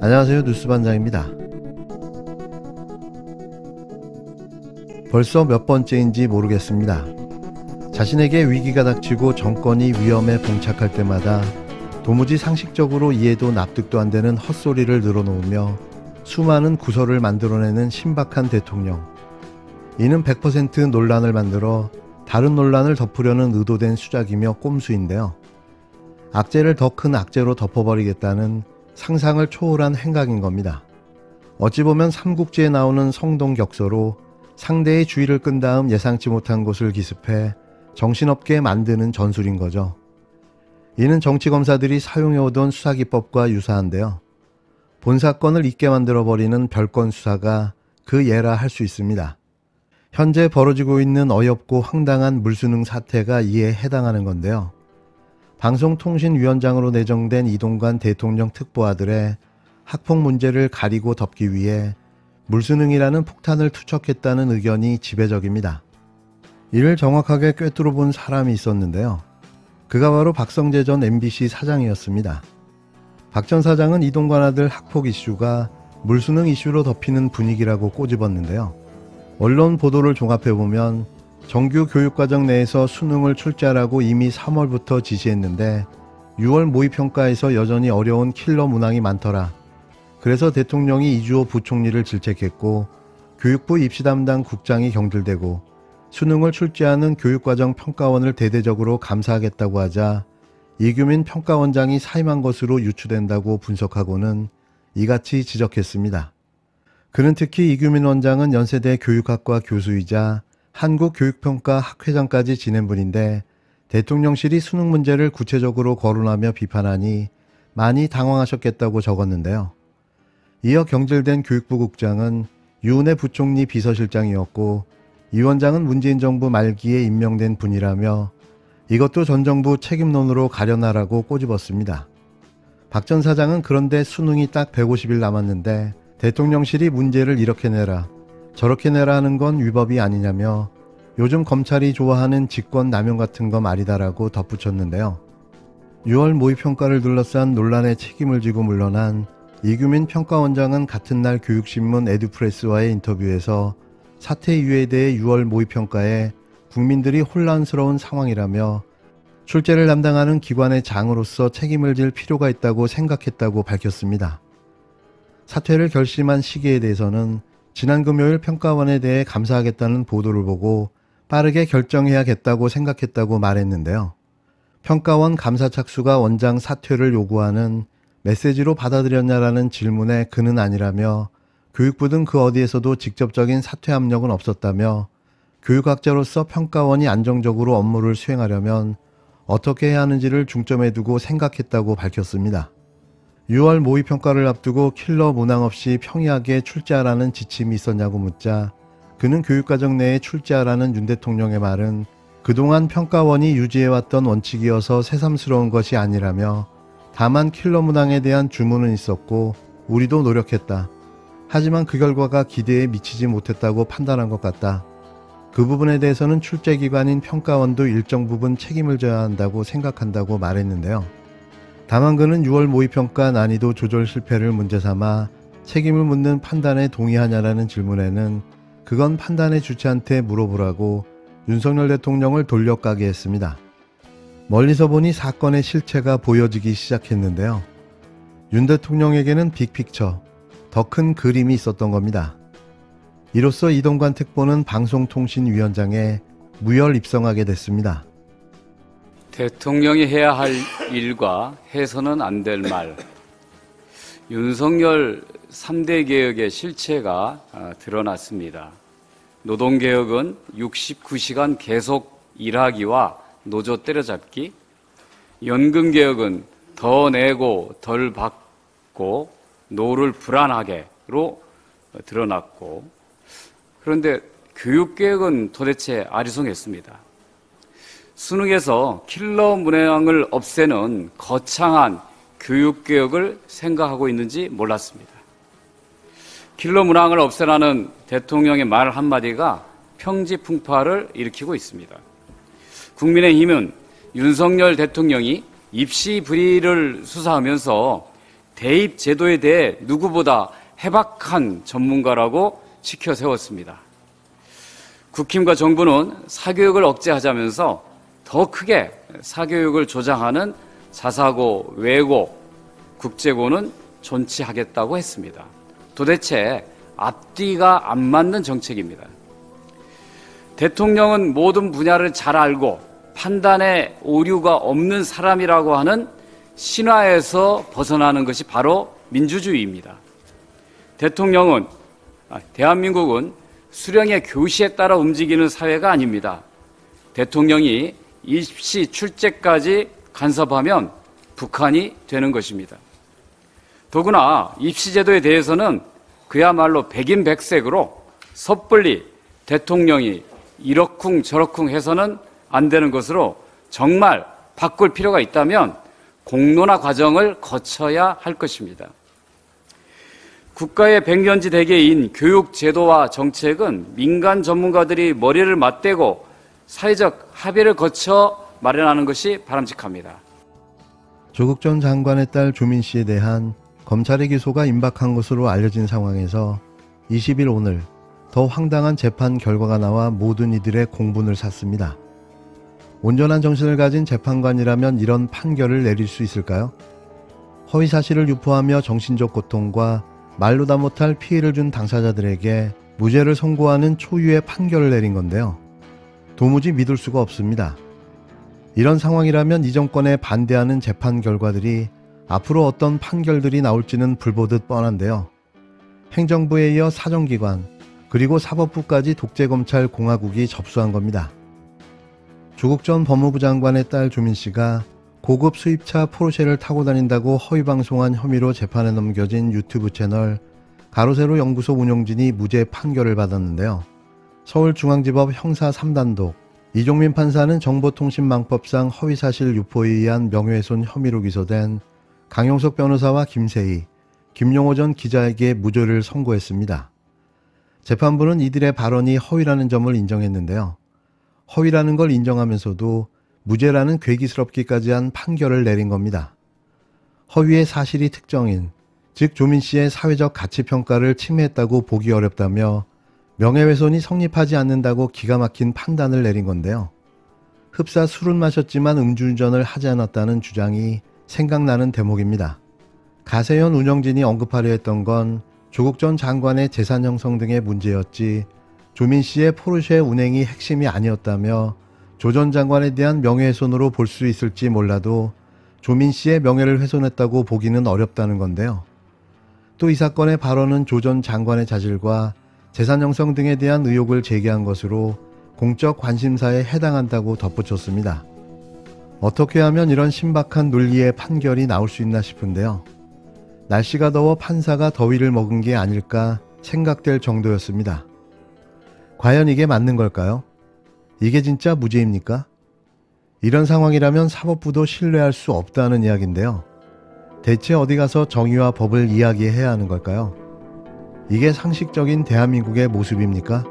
안녕하세요. 뉴스반장입니다. 벌써 몇 번째인지 모르겠습니다. 자신에게 위기가 닥치고 정권이 위험에 봉착할 때마다 도무지 상식적으로 이해도 납득도 안 되는 헛소리를 늘어놓으며 수많은 구설을 만들어내는 신박한 대통령. 이는 100% 논란을 만들어 다른 논란을 덮으려는 의도된 수작이며 꼼수인데요. 악재를 더 큰 악재로 덮어버리겠다는 상상을 초월한 행각인 겁니다. 어찌 보면 삼국지에 나오는 성동격서로 상대의 주의를 끈 다음 예상치 못한 곳을 기습해 정신없게 만드는 전술인 거죠. 이는 정치검사들이 사용해오던 수사기법과 유사한데요. 본 사건을 잊게 만들어버리는 별건 수사가 그 예라 할 수 있습니다. 현재 벌어지고 있는 어이없고 황당한 물수능 사태가 이에 해당하는 건데요. 방송통신위원장으로 내정된 이동관 대통령 특보아들의 학폭 문제를 가리고 덮기 위해 물수능이라는 폭탄을 투척했다는 의견이 지배적입니다. 이를 정확하게 꿰뚫어 본 사람이 있었는데요. 그가 바로 박성재 전 MBC 사장이었습니다. 박 전 사장은 이동관 아들 학폭 이슈가 물수능 이슈로 덮이는 분위기라고 꼬집었는데요. 언론 보도를 종합해보면 정규 교육과정 내에서 수능을 출제하라고 이미 3월부터 지시했는데 6월 모의평가에서 여전히 어려운 킬러 문항이 많더라. 그래서 대통령이 이주호 부총리를 질책했고 교육부 입시 담당 국장이 경질되고 수능을 출제하는 교육과정 평가원을 대대적으로 감사하겠다고 하자 이규민 평가원장이 사임한 것으로 유추된다고 분석하고는 이같이 지적했습니다. 그는 특히 이규민 원장은 연세대 교육학과 교수이자 한국교육평가 학회장까지 지낸 분인데 대통령실이 수능 문제를 구체적으로 거론하며 비판하니 많이 당황하셨겠다고 적었는데요. 이어 경질된 교육부 국장은 유은혜 부총리 비서실장이었고 이 원장은 문재인 정부 말기에 임명된 분이라며 이것도 전 정부 책임론으로 가려나라고 꼬집었습니다. 박 전 사장은 그런데 수능이 딱 150일 남았는데 대통령실이 문제를 이렇게 내라 저렇게 내라 하는 건 위법이 아니냐며 요즘 검찰이 좋아하는 직권 남용 같은 거 말이다라고 덧붙였는데요. 6월 모의평가를 둘러싼 논란에 책임을 지고 물러난 이규민 평가원장은 같은 날 교육신문 에듀프레스와의 인터뷰에서 사태 이유에 대해 6월 모의평가에 국민들이 혼란스러운 상황이라며 출제를 담당하는 기관의 장으로서 책임을 질 필요가 있다고 생각했다고 밝혔습니다. 사퇴를 결심한 시기에 대해서는 지난 금요일 평가원에 대해 감사하겠다는 보도를 보고 빠르게 결정해야겠다고 생각했다고 말했는데요. 평가원 감사 착수가 원장 사퇴를 요구하는 메시지로 받아들였냐라는 질문에 그는 아니라며 교육부 등 그 어디에서도 직접적인 사퇴 압력은 없었다며 교육학자로서 평가원이 안정적으로 업무를 수행하려면 어떻게 해야 하는지를 중점에 두고 생각했다고 밝혔습니다. 6월 모의평가를 앞두고 킬러 문항 없이 평이하게 출제하라는 지침이 있었냐고 묻자 그는 교육과정 내에 출제하라는 윤 대통령의 말은 그동안 평가원이 유지해왔던 원칙이어서 새삼스러운 것이 아니라며 다만 킬러 문항에 대한 주문은 있었고 우리도 노력했다. 하지만 그 결과가 기대에 미치지 못했다고 판단한 것 같다. 그 부분에 대해서는 출제기관인 평가원도 일정 부분 책임을 져야 한다고 생각한다고 말했는데요. 다만 그는 6월 모의평가 난이도 조절 실패를 문제 삼아 책임을 묻는 판단에 동의하냐라는 질문에는 그건 판단의 주체한테 물어보라고 윤석열 대통령을 돌려까게 했습니다. 멀리서 보니 사건의 실체가 보여지기 시작했는데요. 윤 대통령에게는 빅픽처, 더 큰 그림이 있었던 겁니다. 이로써 이동관 특보는 방송통신위원장에 무혈 입성하게 됐습니다. 대통령이 해야 할 일과 해서는 안 될 말. 윤석열 3대 개혁의 실체가 드러났습니다. 노동개혁은 69시간 계속 일하기와 노조 때려잡기, 연금개혁은 더 내고 덜 받고 노를 불안하게로 드러났고, 그런데 교육개혁은 도대체 아리송했습니다. 수능에서 킬러 문항을 없애는 거창한 교육개혁을 생각하고 있는지 몰랐습니다. 킬러 문항을 없애라는 대통령의 말 한마디가 평지풍파를 일으키고 있습니다. 국민의힘은 윤석열 대통령이 입시 비리를 수사하면서 대입 제도에 대해 누구보다 해박한 전문가라고 치켜 세웠습니다. 국힘과 정부는 사교육을 억제하자면서 더 크게 사교육을 조장하는 자사고, 외고, 국제고는 존치하겠다고 했습니다. 도대체 앞뒤가 안 맞는 정책입니다. 대통령은 모든 분야를 잘 알고 판단에 오류가 없는 사람이라고 하는 신화에서 벗어나는 것이 바로 민주주의입니다. 대한민국은 수령의 교시에 따라 움직이는 사회가 아닙니다. 대통령이 입시 출제까지 간섭하면 북한이 되는 것입니다. 더구나 입시제도에 대해서는 그야말로 백인백색으로 섣불리 대통령이 이러쿵 저러쿵 해서는 안 되는 것으로 정말 바꿀 필요가 있다면 공론화 과정을 거쳐야 할 것입니다. 국가의 백년지 대계인 교육 제도와 정책은 민간 전문가들이 머리를 맞대고 사회적 합의를 거쳐 마련하는 것이 바람직합니다. 조국 전 장관의 딸 조민 씨에 대한 검찰의 기소가 임박한 것으로 알려진 상황에서 20일 오늘 더 황당한 재판 결과가 나와 모든 이들의 공분을 샀습니다. 온전한 정신을 가진 재판관이라면 이런 판결을 내릴 수 있을까요? 허위 사실을 유포하며 정신적 고통과 말로 다 못할 피해를 준 당사자들에게 무죄를 선고하는 초유의 판결을 내린 건데요. 도무지 믿을 수가 없습니다. 이런 상황이라면 이 정권에 반대하는 재판 결과들이 앞으로 어떤 판결들이 나올지는 불보듯 뻔한데요. 행정부에 이어 사정기관 그리고 사법부까지 독재검찰 공화국이 접수한 겁니다. 조국 전 법무부 장관의 딸 조민 씨가 고급 수입차 포르쉐를 타고 다닌다고 허위방송한 혐의로 재판에 넘겨진 유튜브 채널 가로세로 연구소 운영진이 무죄 판결을 받았는데요. 서울중앙지법 형사 3단독 이종민 판사는 정보통신망법상 허위사실 유포에 의한 명예훼손 혐의로 기소된 강용석 변호사와 김세희, 김용호 전 기자에게 무죄를 선고했습니다. 재판부는 이들의 발언이 허위라는 점을 인정했는데요. 허위라는 걸 인정하면서도 무죄라는 괴기스럽기까지 한 판결을 내린 겁니다. 허위의 사실이 특정인, 즉 조민 씨의 사회적 가치평가를 침해했다고 보기 어렵다며 명예훼손이 성립하지 않는다고 기가 막힌 판단을 내린 건데요. 흡사 술은 마셨지만 음주운전을 하지 않았다는 주장이 생각나는 대목입니다. 가세현 운영진이 언급하려 했던 건 조국 전 장관의 재산 형성 등의 문제였지 조민 씨의 포르쉐 운행이 핵심이 아니었다며 조 전 장관에 대한 명예훼손으로 볼 수 있을지 몰라도 조민 씨의 명예를 훼손했다고 보기는 어렵다는 건데요. 또 이 사건의 발언은 조 전 장관의 자질과 재산 형성 등에 대한 의혹을 제기한 것으로 공적 관심사에 해당한다고 덧붙였습니다. 어떻게 하면 이런 신박한 논리의 판결이 나올 수 있나 싶은데요. 날씨가 더워 판사가 더위를 먹은 게 아닐까 생각될 정도였습니다. 과연 이게 맞는 걸까요? 이게 진짜 무죄입니까? 이런 상황이라면 사법부도 신뢰할 수 없다는 이야기인데요. 대체 어디 가서 정의와 법을 이야기해야 하는 걸까요? 이게 상식적인 대한민국의 모습입니까?